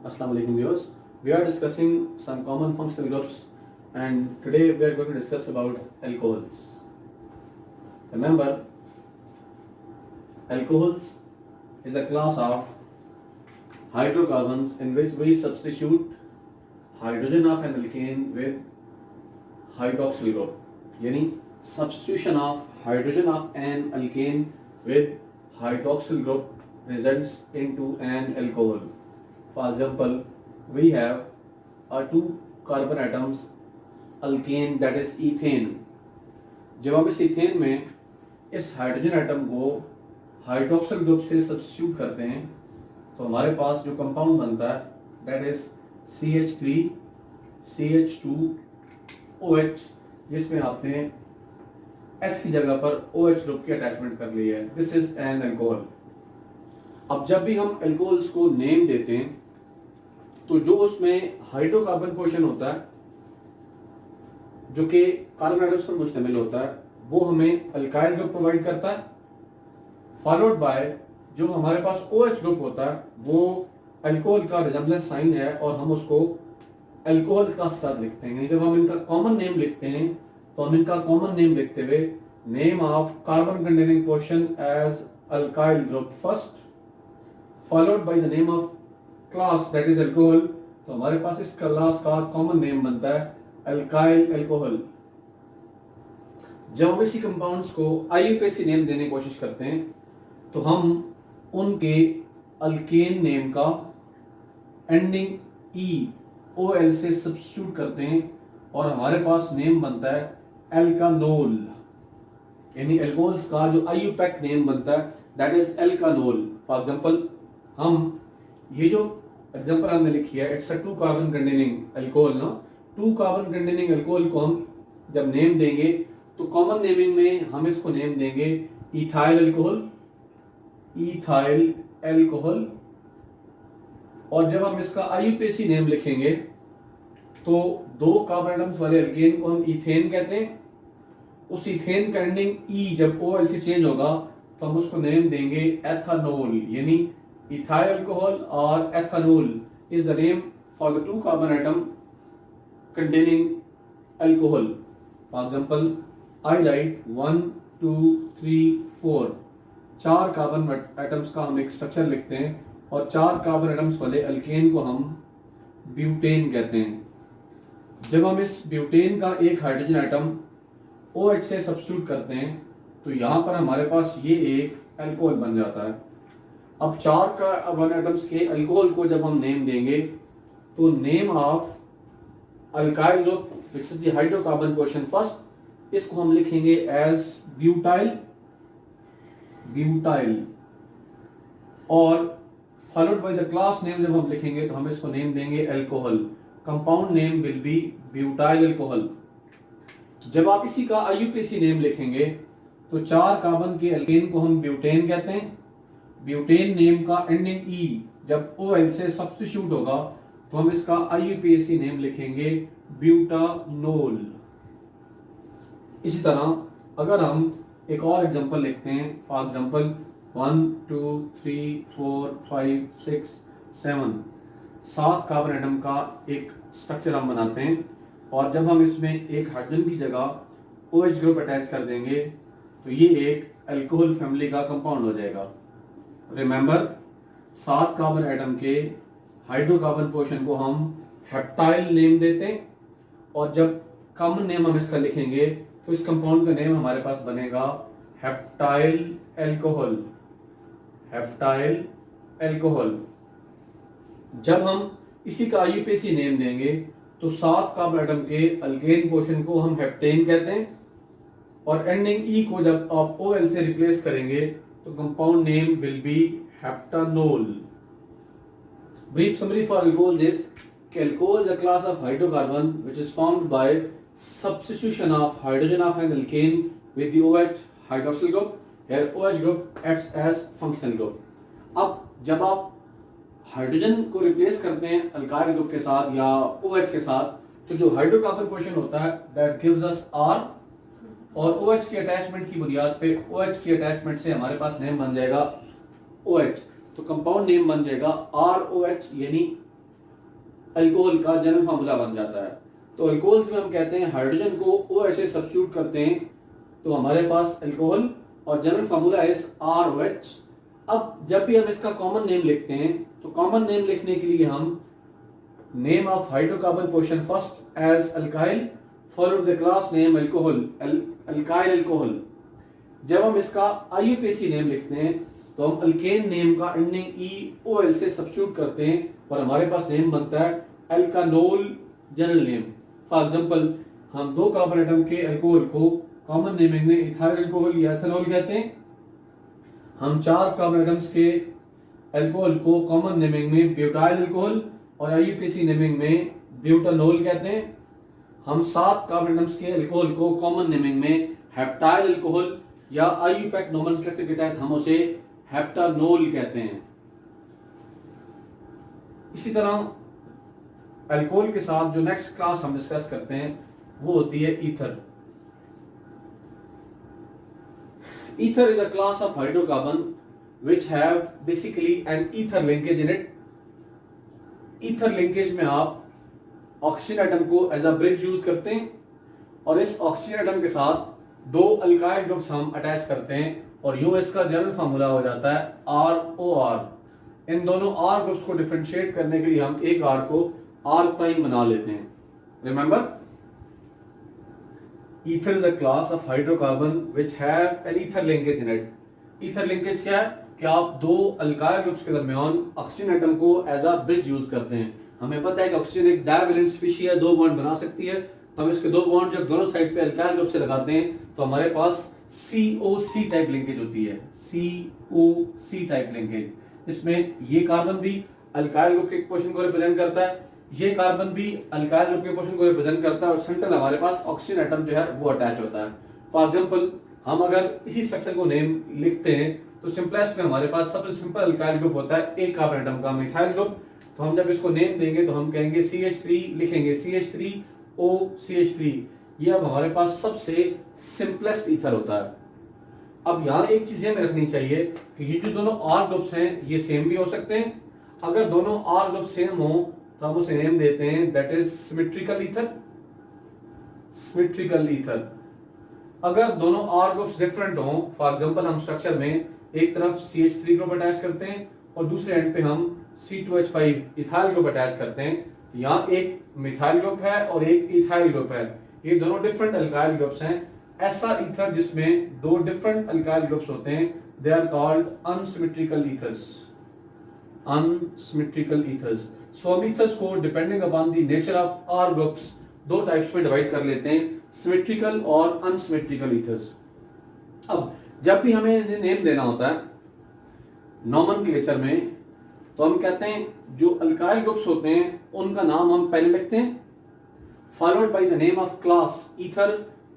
Assalamu alaikum viewers. We are discussing some common functional groups and today we are going to discuss about alcohols. Remember, alcohols is a class of hydrocarbons in which we substitute hydrogen of an alkane with hydroxyl group. यानी substitution of hydrogen of an alkane with hydroxyl group results into an alcohol. For example, we have two carbon atoms alkane that is ethane. जब हम इस ethane में इस hydrogen atom को hydroxyl group से substitute करते हैं तो हमारे पास जो कंपाउंड बनता है that is CH3 CH2 OH, जिसमें आपने H की जगह पर OH ग्रुप की अटैचमेंट कर ली है. This is an alcohol. अब जब भी हम अल्कोहल्स को नेम देते हैं तो जो उसमें हाइड्रोकार्बन पोर्शन होता है जो कि कार्बन एटम्स पर मुश्तमिल होता है वो हमें अल्काइल ग्रुप प्रोवाइड करता है, फॉलोड बाय जो हमारे पास OH ग्रुप होता है वो अल्कोहल का रिजेम्बलेंस साइन है और हम उसको अल्कोहल का साथ लिखते हैं. जब हम इनका कॉमन नेम लिखते हैं तो हम इनका कॉमन नेम लिखते हुए name of carbon containing portion as alkyl group first followed by the name of class that is alcohol. तो हमारे पास इस क्लास का कॉमन नेम बनता है अल्काइल अल्कोहल. जब हम इसी कंपाउंड्स को IUPAC नेम देने की कोशिश करते हैं तो हम उनके अल्केन नेम का एंडिंग OL से सब्स्टिट्यूट करते हैं और हमारे पास नेम बनता है एल्कानोल. यानी अल्कोहल्स का जो IUPAC नेम बनता है दैट इज एल्कानोल. फॉर एग्जांपल, हम ये जो एग्जांपल हमने लिखी है it's a 2 carbon containing alcohol ना. 2 कार्बन कंटेनिंग अल्कोहल को हम जब नेम देंगे तो कॉमन नेमिंग में हम इसको नेम देंगे इथाइल अल्कोहल, इथाइल अल्कोहल. और जब हम इसका IUPAC नेम लिखेंगे तो 2 कार्बन एटम्स वाले अल्केन को हम इथेन कहते हैं. उस इथेन का एंडिंग जब OL से चेंज होगा तो हम उसको नेम देंगे एथानोल. यानी इथाइल अल्कोहल और ethanol is the name for the 2 carbon atom containing alcohol. For example, iodide 1 2 3 4 4 carbon atoms का हम एक स्ट्रक्चर लिखते हैं और 4 कार्बन एटम्स वाले अल्केन को हम ब्यूटेन कहते हैं. जब हम इस ब्यूटेन का एक हाइड्रोजन एटम OH से सब्स्टिट्यूट करते हैं तो यहाँ पर हमारे पास ये एक अल्कोहल बन जाता है. अब 4 कार्बन एटम्स के अल्कोहल को जब हम नेम देंगे तो name of alkyl group which is the hydrocarbon portion first, इसको हम लिखेंगे एज ब्यूटाइल, ब्यूटाइल. और followed by the class name जब हम लिखेंगे तो हम इसको नेम देंगे alcohol. Compound name will B butyl alcohol. जब आप इसी का IUPAC नेम लिखेंगे तो 4 कार्बन के अल्केन को हम ब्यूटेन कहते हैं. ब्यूटेन नेम का एंडिंग जब OL से सब्स्टिट्यूट होगा तो हम इसका IUPAC नेम लिखेंगे ब्यूटानोल. इसी तरह अगर हम एक और एग्जांपल लिखते हैं, फॉर एग्जांपल 1 2 3 4 5 6 7 कार्बन एटम का एक स्ट्रक्चर हम बनाते हैं और जब हम इसमें एक हाइड्रोजन की जगह OH ग्रुप अटैच कर देंगे तो ये एक अल्कोहल फैमिली का कंपाउंड हो जाएगा. रिमेंबर, 7 कार्बन एटम के हाइड्रोकार्बन पोर्शन को हम हेप्टाइल नेम देते हैं और जब कॉमन नेम हम इसका लिखेंगे तो इस कंपाउंड का नेम हमारे पास बनेगा हेप्टाइल अल्कोहल, हेप्टाइल अल्कोहल. जब हम इसी का IUPAC नेम देंगे तो 7 कार्बन एटम के अल्केन पोर्शन को हम हेप्टेन कहते हैं और एंडिंग को जब आप OL से रिप्लेस करेंगे तो compound name will be heptanol. Brief summary for alcohols is alcohol is a class of hydrocarbon which is formed by substitution of hydrogen of an alkane with the OH hydroxyl group. Here OH group acts as functional group. अब जब आप hydrogen को replace करते हैं alkyl group के साथ या OH के साथ तो जो हाइड्रोकार्बन पोर्शन होता है that gives us R और OH की अटैचमेंट की बुनियाद पे OH की अटैचमेंट से हमारे पास नेम बन जाएगा OH. तो कंपाउंड नेम बन जाएगा ROH यानी अल्कोहल का जनरल फार्मूला बन जाता है। तो अल्कोहल्स में हम कहते हैं हाइड्रोजन को OH से सब्स्टिट्यूट करते हैं तो हमारे पास अल्कोहल और जनरल फार्मूला इज ROH। अब जब भी हम इसका कॉमन नेम लिखते हैं तो कॉमन नेम लिखने के लिए हम name of hydrocarbon position first as alkyl followed the class name alcohol alkyl alcohol. जब हम इसका IUPAC नेम लिखते हैं तो हम अल्केन नेम का एंडिंग EOL से सब्स्टिट्यूट करते हैं और हमारे पास नेम बनता है alkanol general name. For example हम दो कार्बन एटम के अल्कोहल को कॉमन नेमिंग में इथाइल अल्कोहल या एथेनॉल कहते हैं। हम चार कार्बन एटम्स के अल्कोहल को कॉमन नेमिंग में ब्यूटाइल अल्कोहल और IUPAC नेमिंग में ब्यूटानोल कहते हैं। हम सात कार्बन एटम्स के अल्कोहल को कॉमन नेमिंग में हेप्टाइल अल्कोहल या IUPAC नोमेनक्लेचर के तहत हम उसे हेप्टानोल कहते हैं। इसी तरह अल्कोहल के साथ जो नेक्स्ट क्लास हम डिस्कस करते हैं वो होती है ether. Ether is a class of hydrocarbon which have basically an ether linkage in it. Ether linkage में आप ऑक्सीजन एटम को एज अ ब्रिज यूज करते हैं और इस ऑक्सीजन एटम के साथ दो अल्काइल ग्रुप्स हम अटैच करते हैं और यूं इसका जनरल फार्मूला हो जाता है ROR। इन दोनों R ग्रुप्स को डिफरेंशिएट करने के लिए हम एक R को R प्राइम बना लेते हैं। Remember, ether is a class of hydrocarbon which have an ether linkage in it. ether linkage क्या है कि आप दो अल्काइल ग्रुप्स के दरमियान ऑक्सीजन एटम को एज अ ब्रिज यूज करते हैं। हमें पता है कि ऑक्सीजन एक डायवैलेंट स्पीशीज है, दो बॉन्ड बना सकती है। हम इसके दो बॉन्ड जब दोनों साइड पे अल्काइल ग्रुप से लगाते हैं तो हमारे पास COC टाइप लिंकेज होती है, COC टाइप लिंकेज। इसमें ये कार्बन भी अल्काइल ग्रुप के पोजीशन को रिप्रेजेंट करता है, ये कार्बन भी अल्काइल ग्रुप के पोजीशन को रिप्रेजेंट करता है और सेंट्रल हमारे पास ऑक्सीजन एटम जो है वो अटैच होता है। फॉर एग्जांपल हम अगर इसी स्ट्रक्चर को नेम लिखते हैं तो सिंपलेस्ट में हमारे पास सबसे सिंपल अल्काइल ग्रुप होता है एक कार्बन एटम का मिथाइल ग्रुप। तो हम जब इसको नेम देंगे तो हम कहेंगे CH3 लिखेंगे, CH3OCH3। ये अब हमारे पास सबसे सिंपलेस्ट ईथर होता है। अब यहाँ एक चीज हमें रखनी चाहिए कि ये जो दोनों R ग्रुप्स हैं ये सेम भी हो सकते हैं। अगर दोनों R ग्रुप सेम हो तो हम उसे नेम देते हैं that is symmetrical ether, symmetrical ether. अगर दोनों R ग्रुप्स डिफरेंट हो, फॉर एग्जांपल हम स्ट्रक्चर में एक तरफ CH3 ग्रुप अटैच करते हैं और दूसरे एंड पे हम C2H5 इथाइल ग्रुप अटैच करते हैं, यहाँ एक मिथाइल ग्रुप है और एक इथाइल ग्रुप है, ये दोनों डिफरेंट अल्काइल ग्रुप्स हैं। ऐसा ईथर जिसमें दो डिफरेंट अल्काइल ग्रुप्स होते हैं they are called unsymmetrical ethers, unsymmetrical ethers. So हम ईथर्स को depending upon the nature of R groups दो टाइप्स में डिवाइड कर लेते हैं, सिमेट्रिकल और अनसिमेट्रिकल ईथर्स। अब जब भी हमें नेम देना होता है नोमेनक्लेचर में तो हम कहते हैं जो अल्काइल ग्रुप्स होते हैं उनका नाम हम पहले लिखते हैं followed by the name of class ether.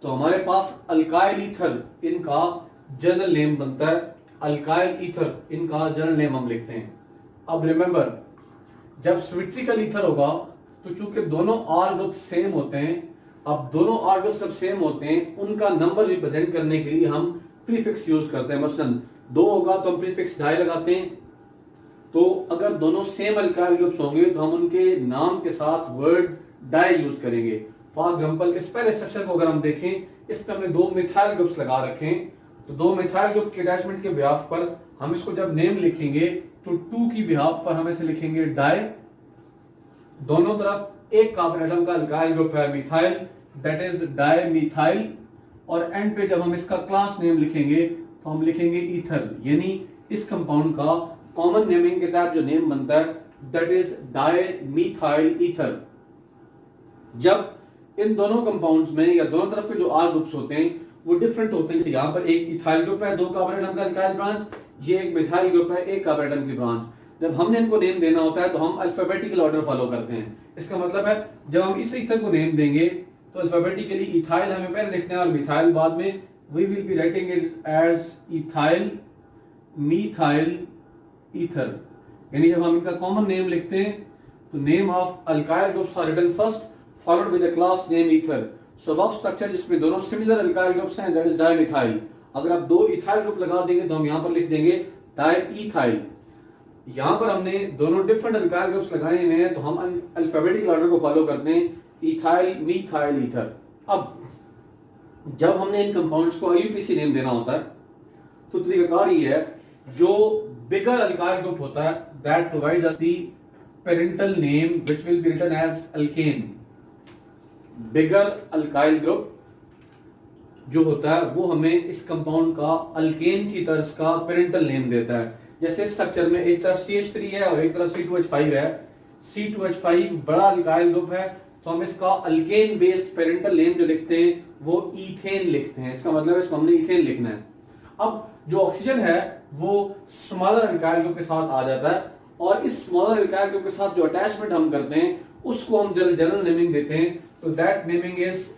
तो हमारे पास अल्काइल ईथर इनका जनरल नेम बनता है, अल्काइल ईथर इनका जनरल नेम हम लिखते हैं। अब रिमेंबर, जब सिमेट्रिकल ईथर होगा तो चूंकि दोनों R ग्रुप सेम होते हैं, अब दोनों R ग्रुप सब सेम होते हैं, उनका नंबर रिप्रेजेंट करने के लिए हम प्रीफिक्स यूज करते हैं। मसलन 2 होगा तो हम प्रीफिक्स डाई लगाते हैं। तो अगर दोनों सेम अल्काइल ग्रुप्स होंगे तो हम उनके नाम के साथ वर्ड डाई यूज करेंगे। फॉर एग्जांपल इस पहले स्ट्रक्चर को अगर हम देखें, इसमें हमने 2 मिथाइल ग्रुप्स लगा रखे हैं, तो 2 मिथाइल ग्रुप के अटैचमेंट के बिहाफ पर हम इसको जब नेम लिखेंगे तो 2 की बिहाफ पर हम इसे लिखेंगे डाई। दोनों तरफ एक कार्बन एटम का अल्काइल ग्रुप है methyl, that is di methyl, और एंड पे जब हम इसका क्लास नेम लिखेंगे तो हम लिखेंगे ईथर, यानी इस कंपाउंड का कॉमन नेमिंग के तहत जो नेम बनता है that is di methyl ether. जब इन दोनों कंपाउंड्स में या दोनों तरफ के जो R ग्रुप्स होते हैं वो डिफरेंट होते हैं, यहाँ पर एक इथाइल ग्रुप है, 2 कार्बन एटम का अल्काइल ब्रांच, ये एक मिथाइल ग्रुप है, 1 कार्बन एटम की ब्रांच। जब हमने इनको नेम देना होता है तो हम अल्फाबेटिकल ऑर्डर फॉलो करते हैं। इसका मतलब है जब हम इस ईथर को नेम देंगे तो अल्फाबेटिकली इथाइल हमें पहले लिखना है और मिथाइल बाद में। We will be writing it as ethyl methyl ether, यानी जब हम इनका कॉमन नेम लिखते हैं तो name of alkyl groups are written first followed by the class name ether. So अब स्ट्रक्चर जिसमें दोनों सिमिलर अल्काइल ग्रुप्स हैं दैट इज डाईमिथाइल। अगर आप 2 इथाइल ग्रुप लगा देंगे तो हम यहां पर लिख देंगे डाईईथाइल। यहाँ पर हमने दोनों डिफरेंट अल्काइल ग्रुप्स लगाए हुए हैं, तो हम अल्फाबेटिक ऑर्डर को फॉलो करते हैं, इथाइल, मीथाइल, ईथर। अब जब हमने इन कंपाउंड्स को आईयूपीएसी नेम देना होता है तो तरीकाकार ये है, जो बिगर अल्काइल ग्रुप होता है that provide us the parental name which will be written as alkane. Bigger alkyl group जो होता है वो हमें इस कंपाउंड का अल्केन की तर्ज का पेरेंटल नेम देता है। जैसे स्ट्रक्चर में एक तरफ CH3 है और एक तरफ C2H5 है। C2H5 बड़ा अल्काइल ग्रुप है, तो हम इसका अल्केन बेस्ड पेरेंटल नेम जो लिखते हैं वो ईथेन लिखते हैं। इसका मतलब इसको हमने ईथेन लिखना है। अब जो ऑक्सीजन है वो स्मॉलर अल्काइल ग्रुप के साथ आ जाता है, और इस स्मॉलर अल्काइल ग्रुप के साथ जो अटैचमेंट हम करते हैं उसको हम जनरल नेमिंग देते हैं। तो that naming is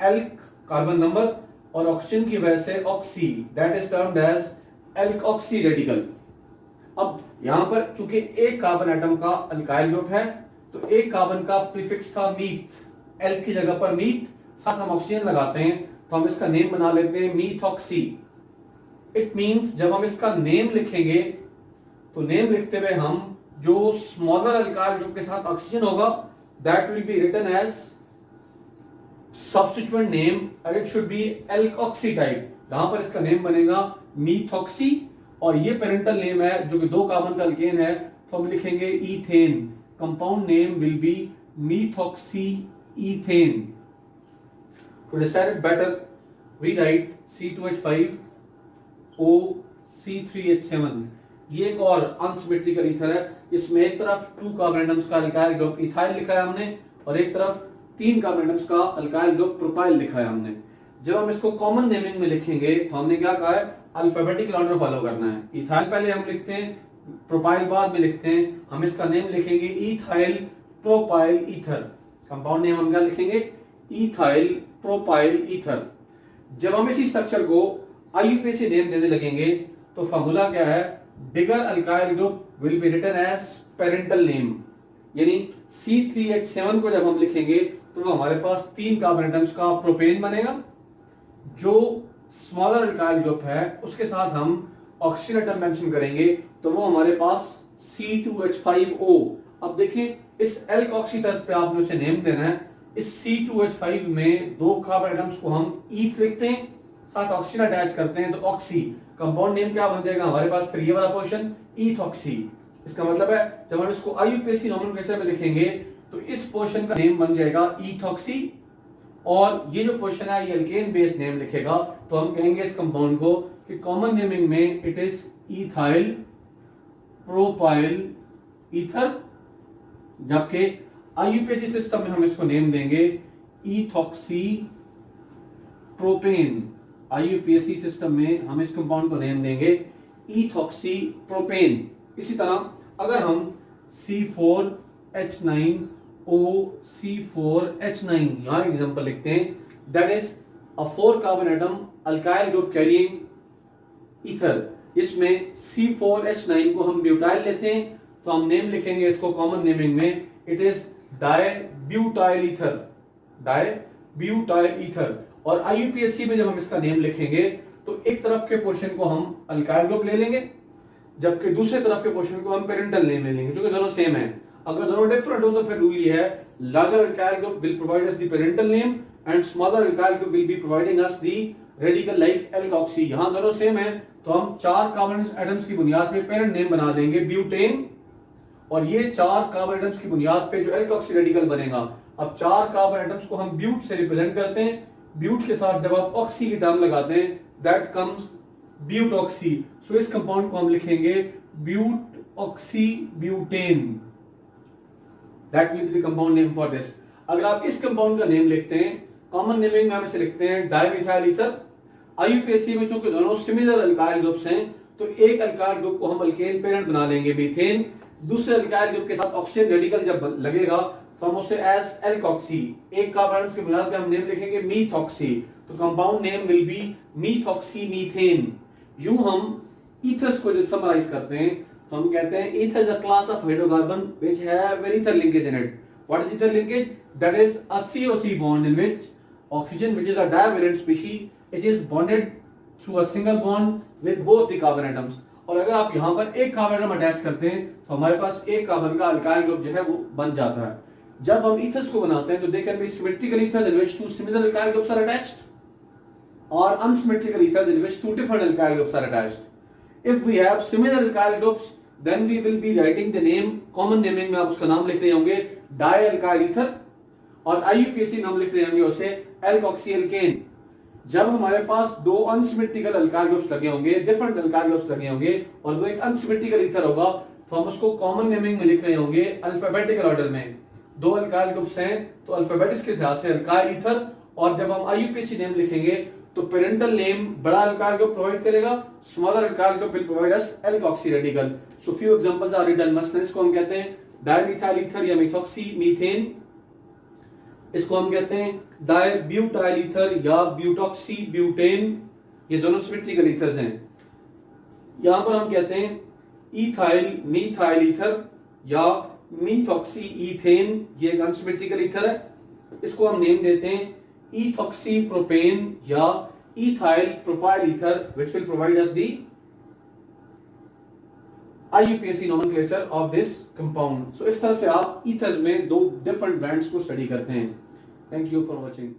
alk carbon number, और ऑक्सीजन की वजह से oxy, that is termed as alkoxy radical. अब यहां पर चूंकि एक कार्बन एटम का अल्काइल ग्रुप है तो एक कार्बन का प्रीफिक्स था मीथ, एल की जगह पर मीथ, साथ हम ऑक्सीजन लगाते हैं तो हम इसका नेम बना लेते हैं मीथॉक्सी। इट मींस जब हम इसका नेम लिखेंगे तो नेम लिखते हुए हम जो स्मॉलर अल्काइल ग्रुप के साथ ऑक्सीजन होगा that will be written as substituent name, और it should be alkoxy type. यहां पर इसका नेम बनेगा मीथॉक्सी, और ये पेरेंटल नेम है जो कि 2 कार्बन का अल्केन है, तो हम लिखेंगे ethane. Compound name will be methoxy ethane. To understand it better, we write C2H5 O C3H7। ये एक और अनसिमेट्रिकल ईथर है, इसमें एक तरफ 2 कार्बन एटम्स का अल्काइल ग्रुप इथाइल लिखा है हमने, और एक तरफ 3 कार्बन एटम्स का अल्काइल ग्रुप प्रोपाइल लिखा है हमने। जब हम इसको कॉमन नेमिंग में लिखेंगे तो हमने क्या कहा है, अल्फाबेटिक ऑर्डर फॉलो करना है। इथाइल पहले हम लिखते हैं, प्रोपाइल बाद में लिखते हैं। हम इसका नेम लिखेंगे ethyl propyl ether. Compound name हम क्या लिखेंगे, इथाइल प्रोपाइल ईथर। जब हम इसी स्ट्रक्चर को आईयूपीएसी नेम देने लगेंगे तो फार्मूला क्या है, bigger alkyl group will be written as parental name, यानी C3H7 को जब हम लिखेंगे तो हमारे पास 3 कार्बन एटम्स का प्रोपेन बनेगा। जो स्मॉलर अल्काइल ग्रुप है उसके साथ हम ऑक्सीजन एटम मेंशन करेंगे तो वो हमारे पास C2H5O। अब देखिए इस एल्कोक्सी तर्ज पे आपने उसे नेम देना है। इस C2H5 में 2 कार्बन एटम्स को हम ईथ लिखते हैं, साथ ऑक्सीजन अटैच करते हैं तो ऑक्सी। कंपाउंड नेम क्या बन जाएगा हमारे पास, फिर ये वाला पोर्शन ईथॉक्सी। इसका मतलब है जब हम इसको आईयूपीएसी नोमेनक्लेचर में लिखेंगे तो इस पोर्शन का नेम बन जाएगा ईथॉक्सी, और ये जो पोर्शन है ये अल्केन बेस्ड नेम लिखेगा। तो हम कहेंगे इस कंपाउंड को कि कॉमन नेमिंग में it is ethyl propyl ether, जबकि आईयूपीएसी सिस्टम में हम इसको नेम देंगे इथॉक्सी प्रोपेन। आईयूपीएसी सिस्टम में हम इस कंपाउंड को नेम देंगे इथॉक्सी प्रोपेन। इसी तरह अगर हम C4H9O C4H9 यहां एग्जांपल लिखते हैं, that is a 4 carbon atom alkyl group carrying ether. इसमें C4H9 को हम ब्यूटाइल लेते हैं तो हम नेम लिखेंगे इसको कॉमन नेमिंग में, इट इज डायब्यूटाइल ईथर, डायब्यूटाइल ईथर। और आईयूपीएसी में जब हम इसका नेम लिखेंगे तो एक तरफ के पोर्शन को हम अल्काइल ग्रुप ले लेंगे, जबकि दूसरे तरफ के पोर्शन को हम पेरेंटल नेम ले लेंगे, क्योंकि दोनों सेम है। अगर दोनों डिफरेंट हो तो फिर रूल ये है, larger alkyl group will provide us the parental name and smaller alkyl group will be providing us the radical like alkoxy. यहां दोनों सेम है तो हम 4 कार्बन एटम्स की बुनियाद पे पेरेंट नेम बना देंगे ब्यूटेन, और ये 4 कार्बन एटम्स की बुनियाद पे जो एल्कोक्सी रेडिकल बनेगा। अब 4 कार्बन एटम्स को हम ब्यूट से रिप्रेजेंट करते हैं, ब्यूट के साथ जब आप ऑक्सी की टर्म लगाते हैं दैट कम्स ब्यूटॉक्सी। सो इस कंपाउंड को हम लिखेंगे butoxy butane, that will be the compound name for this. अगर आप इस कंपाउंड का नेम लिखते हैं कॉमन नेमिंग में हम इसे लिखते हैं डायमिथाइल ईथर। आईयूपीएसी में चूंकि दोनों सिमिलर अल्काइल ग्रुप्स हैं तो एक अल्काइल ग्रुप को हम अल्केन पेरेंट बना लेंगे मीथेन, दूसरे अल्काइल ग्रुप के साथ ऑक्सीजन रेडिकल जब लगेगा तो हम उसे एज एल्कोक्सी, एक कार्बन की बुनियाद पे हम नेम लिखेंगे मीथॉक्सी। तो compound name will be methoxy methane. यूं हम ईथर्स को जब समराइज करते हैं तो हम कहते हैं ether is a class of hydrocarbon which have an ether linkage in it. What is ether linkage? That is a COC bond in which oxygen, which is a divalent species, it is bonded through a single bond with both the carbon atoms. और अगर आप यहां पर एक carbon हम attach करते हैं तो हमारे पास एक कार्बन का अल्काइल ग्रुप जो है वो बन जाता है। जब हम ईथर्स को बनाते हैं तो they can be symmetrical ethers in which two similar alkyl groups are attached or unsymmetrical ethers in which two different alkyl groups are attached. If we have similar alkyl groups, then we will be writing the name, common naming में आप उसका नाम लिख रहे होंगे डाइअल्काइल ether, और IUPAC नाम लिख रहे होंगे उसे एल्कोक्सी एल्केन। जब हमारे पास दो अनसिमेट्रिकल अल्काइल ग्रुप्स लगे होंगे, डिफरेंट अल्काइल ग्रुप्स लगे होंगे, और वो एक अनसिमेट्रिकल ईथर होगा, तो हम उसको कॉमन नेमिंग में लिख रहे होंगे अल्फाबेटिकल ऑर्डर में। दो अल्काइल ग्रुप्स हैं तो अल्फाबेटिक्स के हिसाब से अल्काइल ईथर, और जब हम IUPAC नेम लिखेंगे तो पेरेंटल नेम बड़ा अल्काइल ग्रुप प्रोवाइड करेगा, smaller alkyl group will provide us alkoxy radical. So few examples are written. मसलन इसको हम कहते हैं डाइमिथाइल ईथर या मिथॉक्सी मीथेन, इसको हम कहते हैं डाइब्यूटाइल ईथर या ब्यूटॉक्सी ब्यूटेन, ये दोनों सिमेट्रिकल ईथर्स हैं। यहां पर हम कहते हैं इथाइल मीथाइल ईथर या मीथॉक्सी ईथेन, ये एक अनसिमेट्रिकल ईथर है, इसको हम नेम देते हैं ethoxy propane या ethyl propyl ether, which will provide us the IUPAC nomenclature of this compound. So इस तरह से आप ethers में दो different brands को स्टडी करते हैं। Thank you for watching.